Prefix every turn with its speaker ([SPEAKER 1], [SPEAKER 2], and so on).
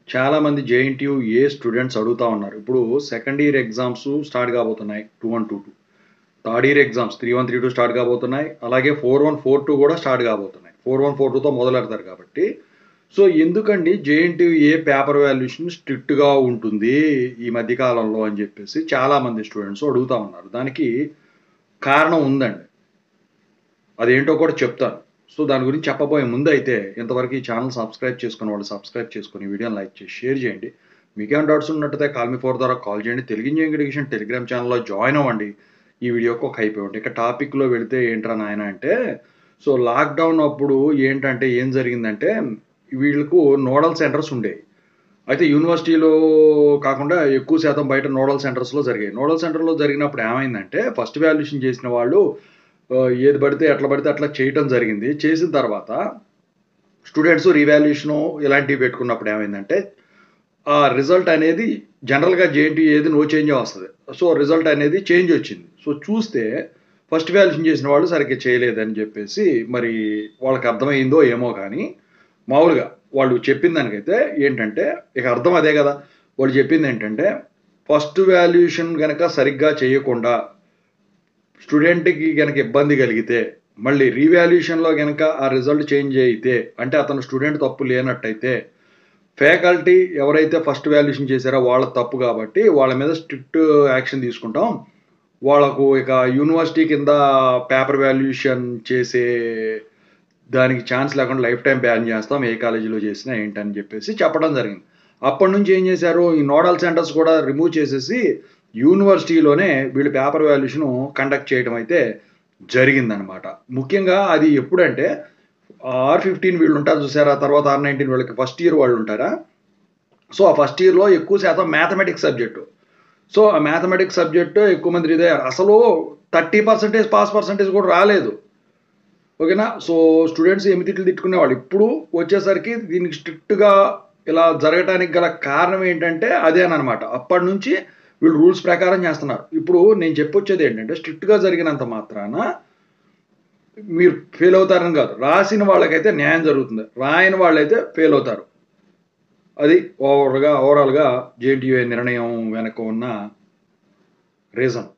[SPEAKER 1] చాలామంది JNTU students అడుగుతా ఉన్నారు. ఇప్పుడు సెకండ్ ఇయర్ ఎగ్జామ్స్ స్టార్ట్ కాబోతున్నాయి. 2122. థర్డ్ ఇయర్ ఎగ్జామ్స్ 3132 స్టార్ట్ కాబోతున్నాయి. అలాగే 4142 కూడా స్టార్ట్ కాబోతున్నాయి. 4142తో మొదలెడతారు కాబట్టి. సో, ఎందుకండి జేఎన్‌టీయూ పేపర్ వాల్యుయేషన్ స్ట్రిక్ట్‌గా ఉంటుంది ఈ మధ్య కాలంలో అని చెప్పేసి చాలామంది స్టూడెంట్స్ అడుగుతా ఉన్నారు. దానికి కారణం ఉందండి. అదేంటో కూడా చెప్తాను. సో, దాని గురించి చెప్పబోయే ముందైతే ఇంతవరకు ఈ ఛానెల్ సబ్స్క్రైబ్ చేసుకున్న వాళ్ళు సబ్స్క్రైబ్ చేసుకొని, వీడియోని లైక్ చేసి, షేర్ చేయండి. మీకేమైనా డౌట్స్ ఉన్నట్టయితే కాల్ మీ 4 ద్వారా కాల్ చేయండి. తెలుగు ఇంజినీరింగ్ ఎడ్యుకేషన్ టెలిగ్రామ్ ఛానెల్‌లో జాయిన్ అవ్వండి. ఈ వీడియోకి ఒక హైప్ ఇవ్వండి. ఇక టాపిక్‌లో వెళితే ఏంట్రా నాయనా అంటే, సో, లాక్‌డౌన్ అప్పుడు ఏంటంటే ఏం జరిగిందంటే, వీళ్ళకు నోడల్ సెంటర్స్ ఉండేవి. అయితే యూనివర్సిటీలో కాకుండా ఎక్కువ శాతం బయట నోడల్ సెంటర్స్‌లో జరిగాయి. నోడల్ సెంటర్‌లో జరిగినప్పుడు ఏమైందంటే, ఫస్ట్ వాల్యుయేషన్ చేసిన వాళ్ళు ఏది పడితే ఎట్లా పడితే అట్లా చేయటం జరిగింది. చేసిన తర్వాత స్టూడెంట్స్ రీవాల్యుయేషను ఇలాంటివి పెట్టుకున్నప్పుడు ఏమైందంటే, ఆ రిజల్ట్ అనేది జనరల్‌గా జేఎన్‌టీయూ ఏది నో చేంజే వస్తది. సో, రిజల్ట్ అనేది చేంజ్ వచ్చింది. సో, చూస్తే ఫస్ట్ వాల్యుయేషన్ చేసిన వాళ్ళు సరిగ్గా చేయలేదని చెప్పేసి మరి వాళ్ళకి అర్థమైందో ఏమో గానీ, మామూలుగా వాళ్ళు చెప్పిన దానికైతే ఏంటంటే, ఇక అర్థం అదే గదా! వాళ్ళు చెప్పిందేంటంటే, ఫస్ట్ వాల్యుయేషన్ గనక సరిగ్గా చేయకుండా స్టూడెంట్‌కి గనక ఇబ్బంది కలిగితే, మళ్ళీ రీవాల్యుయేషన్‌లో గనక ఆ రిజల్ట్ చేంజ్ అయితే, అంటే అతను స్టూడెంట్ తప్పు లేనట్టయితే, ఫ్యాకల్టీ ఎవరైతే ఫస్ట్ వాల్యుయేషన్ చేశారో వాళ్ళ తప్పు గాబట్టి, వాళ్ళ మీద స్ట్రిక్ట్ యాక్షన్ తీసుకుంటాం. వాళ్ళకు ఇక యూనివర్సిటీ కింద పేపర్ వాల్యుయేషన్ చేసే దానికి ఛాన్స్ లేకుండా లైఫ్ టైమ్ బ్యాన్ చేస్తాం. ఏ కాలేజీలో చేసినా ఏంటని చెప్పేసి చెప్పడం జరిగింది. అప్పటినుంచి ఏం చేశారు, ఈ నోడల్ సెంటర్స్ కూడా రిమూవ్ చేసేసి, యూనివర్సిటీలోనే వీళ్ళు పేపర్ వాల్యుయేషను కండక్ట్ చేయడం అయితే జరిగిందనమాట. ముఖ్యంగా అది ఎప్పుడంటే, R15 వీళ్ళుంటారు చూసారా? తర్వాత R19 వీళ్ళకి ఫస్ట్ ఇయర్ వాళ్ళుంటారా? సో, ఆ ఫస్ట్ ఇయర్‌లో ఎక్కువ శాతం మ్యాథమెటిక్స్ సబ్జెక్టు. సో, ఆ మ్యాథమెటిక్స్ సబ్జెక్ట్ ఎక్కువ మంది ఇదయ్యారు. అసలు 30% పాస్ పర్సెంటేజ్ కూడా రాలేదు. ఓకేనా? సో, స్టూడెంట్స్ ఎన్ని తిట్లు తిట్టుకునేవాళ్ళు. ఇప్పుడు వచ్చేసరికి దీనికి స్ట్రిక్ట్‌గా ఇలా జరగటానికి గల కారణం ఏంటంటే అదేననమాట. అప్పటినుంచి వీళ్ళు రూల్స్ ప్రకారం చేస్తున్నారు. ఇప్పుడు నేను చెప్పొచ్చేదేంటంటే స్ట్రిక్ట్‌గా జరిగినంత మాత్రాన మీరు ఫెయిల్ అవుతారని కాదు. రాసిన వాళ్ళకైతే న్యాయం జరుగుతుంది. రాయని వాళ్ళైతే ఫెయిల్ అవుతారు. అది ఓవరాల్‌గా జేఎన్‌టీయూ నిర్ణయం వెనక ఉన్న రీజన్.